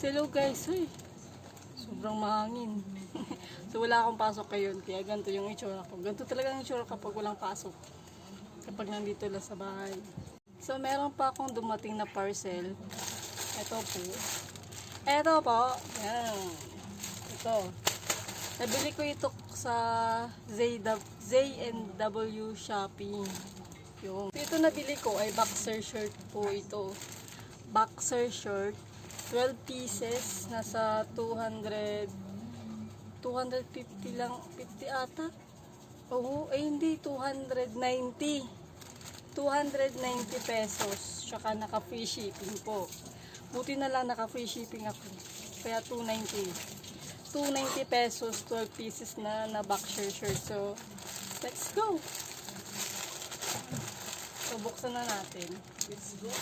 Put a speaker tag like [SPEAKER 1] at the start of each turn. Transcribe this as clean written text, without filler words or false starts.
[SPEAKER 1] Hello guys, uy. Sobrang mahangin. So wala akong pasok ngayon, kaya ganito yung itsura ko. Ganito talaga yung itsura kapag walang pasok. Kapag nandito lang sa bahay. So meron pa akong dumating na parcel. Ito po. Ito po. Yan. Ito. Nabili ko ito sa Z&W Shopping. Yung. Ito nabili ko ay boxer shirt po ito. Boxer shirt. 12 pieces, nasa 250 lang, 50 ata. Oo, hindi, 290 pesos, tsaka naka free shipping po. Buti na lang naka free shipping ako, kaya 290 pesos, 12 pieces na boxer shirt. So let's go. So buksan na natin. Let's go.